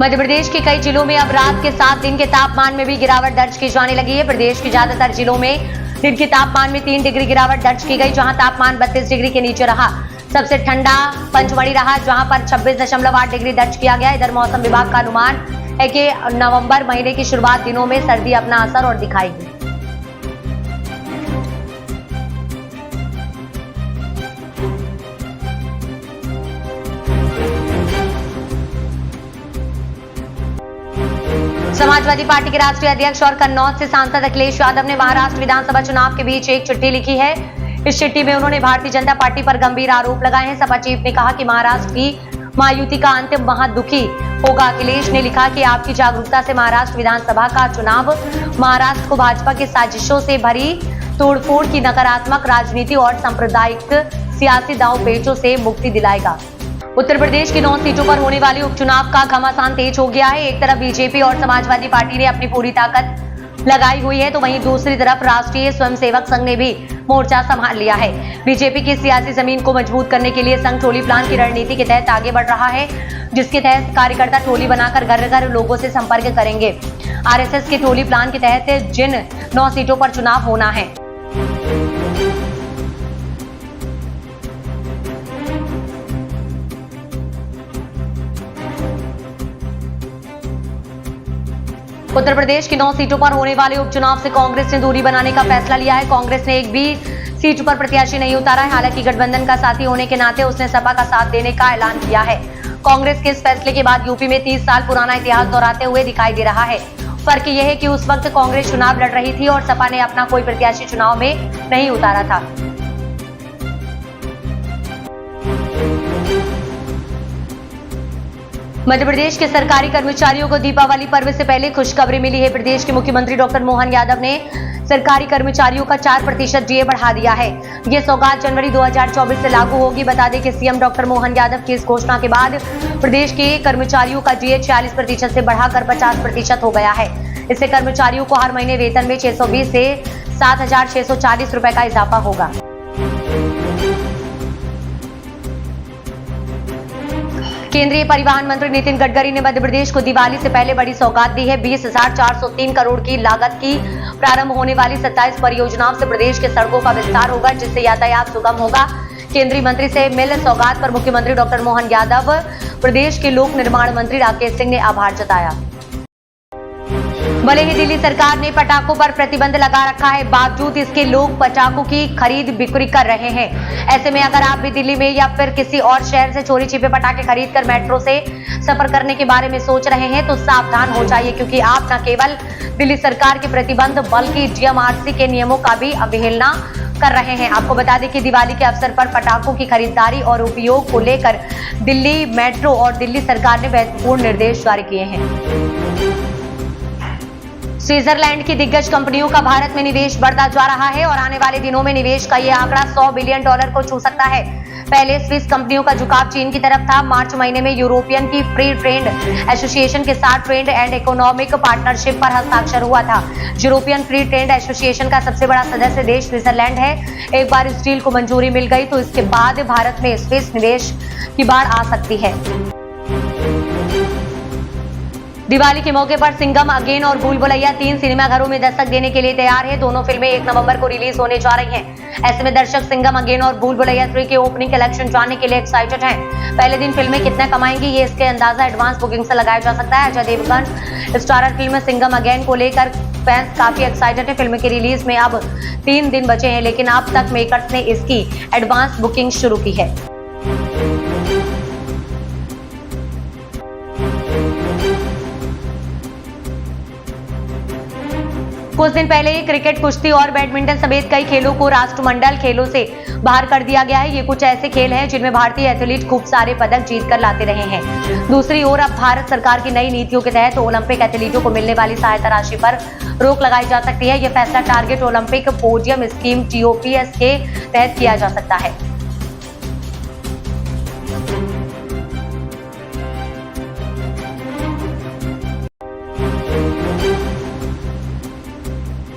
मध्य प्रदेश के कई जिलों में अब रात के 7 दिन के तापमान में भी गिरावट दर्ज की जाने लगी है। प्रदेश के ज्यादातर जिलों में दिन के तापमान में 3 डिग्री गिरावट दर्ज की गई, जहां तापमान 32 डिग्री के नीचे रहा। सबसे ठंडा पंचमढ़ी रहा, जहां पर 26.8 डिग्री दर्ज किया गया। इधर मौसम विभाग का अनुमान है कि नवंबर महीने की शुरुआत दिनों में सर्दी अपना असर और दिखाएगी। समाजवादी पार्टी के राष्ट्रीय अध्यक्ष और कन्नौज से सांसद अखिलेश यादव ने महाराष्ट्र विधानसभा चुनाव के बीच एक चिट्ठी लिखी है। इस चिट्ठी में उन्होंने भारतीय जनता पार्टी पर गंभीर आरोप लगाए हैं। सपा चीफ ने कहा कि महाराष्ट्र की महायुति का अंतिम महादुखी होगा। अखिलेश ने लिखा कि आपकी जागरूकता से महाराष्ट्र विधानसभा का चुनाव महाराष्ट्र को भाजपा की साजिशों से भरी तोड़फोड़ की नकारात्मक राजनीति और सांप्रदायिक सियासी दांवपेचों से मुक्ति दिलाएगा। उत्तर प्रदेश की 9 सीटों पर होने वाले उपचुनाव का घमासान तेज हो गया है। एक तरफ बीजेपी और समाजवादी पार्टी ने अपनी पूरी ताकत लगाई हुई है, तो वहीं दूसरी तरफ राष्ट्रीय स्वयंसेवक संघ ने भी मोर्चा संभाल लिया है। बीजेपी की सियासी जमीन को मजबूत करने के लिए संघ टोली प्लान की रणनीति के तहत आगे बढ़ रहा है, जिसके तहत कार्यकर्ता टोली बनाकर घर घर लोगों से संपर्क करेंगे। आरएसएस के टोली प्लान के तहत जिन 9 सीटों पर चुनाव होना है, उत्तर प्रदेश की 9 सीटों पर होने वाले उपचुनाव से कांग्रेस ने दूरी बनाने का फैसला लिया है। कांग्रेस ने एक भी सीट पर प्रत्याशी नहीं उतारा है। हालांकि गठबंधन का साथी होने के नाते उसने सपा का साथ देने का ऐलान किया है। कांग्रेस के इस फैसले के बाद यूपी में 30 साल पुराना इतिहास दोहराते हुए दिखाई दे रहा है। फर्क यह है कि उस वक्त कांग्रेस चुनाव लड़ रही थी और सपा ने अपना कोई प्रत्याशी चुनाव में नहीं उतारा था। मध्य प्रदेश के सरकारी कर्मचारियों को दीपावली पर्व से पहले खुशखबरी मिली है। प्रदेश के मुख्यमंत्री डॉक्टर मोहन यादव ने सरकारी कर्मचारियों का 4% डीए बढ़ा दिया है। ये सौगात जनवरी 2024 से लागू होगी। बता दें कि सीएम डॉक्टर मोहन यादव की इस घोषणा के बाद प्रदेश के कर्मचारियों का डीए 46% से बढ़ाकर 50% हो गया है। इससे कर्मचारियों को हर महीने वेतन में 620 से 7,640 रुपए का इजाफा होगा। केंद्रीय परिवहन मंत्री नितिन गडकरी ने मध्य प्रदेश को दिवाली से पहले बड़ी सौगात दी है। 20,403 करोड़ की लागत की प्रारंभ होने वाली 27 परियोजनाओं से प्रदेश के सड़कों का विस्तार होगा, जिससे यातायात सुगम होगा। केंद्रीय मंत्री से मिले सौगात पर मुख्यमंत्री डॉक्टर मोहन यादव, प्रदेश के लोक निर्माण मंत्री राकेश सिंह ने आभार जताया। भले ही दिल्ली सरकार ने पटाखों पर प्रतिबंध लगा रखा है, बावजूद इसके लोग पटाखों की खरीद बिक्री कर रहे हैं। ऐसे में अगर आप भी दिल्ली में या फिर किसी और शहर से चोरी छिपे पटाखे खरीदकर मेट्रो से सफर करने के बारे में सोच रहे हैं, तो सावधान हो जाइए, क्योंकि आप न केवल दिल्ली सरकार के प्रतिबंध बल्कि डीएमआरसी के नियमों का भी अवहेलना कर रहे हैं। आपको बता दें कि दिवाली के अवसर पर पटाखों की खरीदारी और उपयोग को लेकर दिल्ली मेट्रो और दिल्ली सरकार ने महत्वपूर्ण निर्देश जारी किए हैं। स्विट्जरलैंड की दिग्गज कंपनियों का भारत में निवेश बढ़ता जा रहा है और आने वाले दिनों में निवेश का यह आंकड़ा $100 बिलियन को छू सकता है। पहले स्विस कंपनियों का झुकाव चीन की तरफ था। मार्च महीने में यूरोपियन की फ्री ट्रेड एसोसिएशन के साथ ट्रेड एंड इकोनॉमिक पार्टनरशिप पर हस्ताक्षर हुआ था। यूरोपियन फ्री ट्रेड एसोसिएशन का सबसे बड़ा सदस्य देश स्विट्जरलैंड है। एक बार इस डील को मंजूरी मिल गई तो इसके बाद भारत में स्विस निवेश की बाढ़ आ सकती है। दिवाली के मौके पर सिंघम अगेन और भूल भुलैया 3 सिनेमाघरों में दस्तक देने के लिए तैयार है। दोनों फिल्में 1 नवंबर को रिलीज होने जा रही हैं। ऐसे में दर्शक सिंघम अगेन और भूल भुलैया 3 के ओपनिंग कलेक्शन जानने के लिए एक्साइटेड हैं। पहले दिन फिल्में कितना कमाएंगी, ये इसके अंदाजा एडवांस बुकिंग से लगाया जा सकता है। Ajay Devgan starrer film Singham again को लेकर फैंस काफी एक्साइटेड है। फिल्म की रिलीज में अब 3 दिन बचे हैं, लेकिन अब तक मेकर्स ने इसकी एडवांस बुकिंग शुरू की है। कुछ दिन पहले ही क्रिकेट, कुश्ती और बैडमिंटन समेत कई खेलों को राष्ट्रमंडल खेलों से बाहर कर दिया गया है। ये कुछ ऐसे खेल हैं जिनमें भारतीय एथलीट खूब सारे पदक जीत कर लाते रहे हैं। दूसरी ओर अब भारत सरकार की नई नीतियों के तहत ओलंपिक एथलीटों को मिलने वाली सहायता राशि पर रोक लगाई जा सकती है। यह फैसला target Olympic podium scheme TOPS के तहत किया जा सकता है।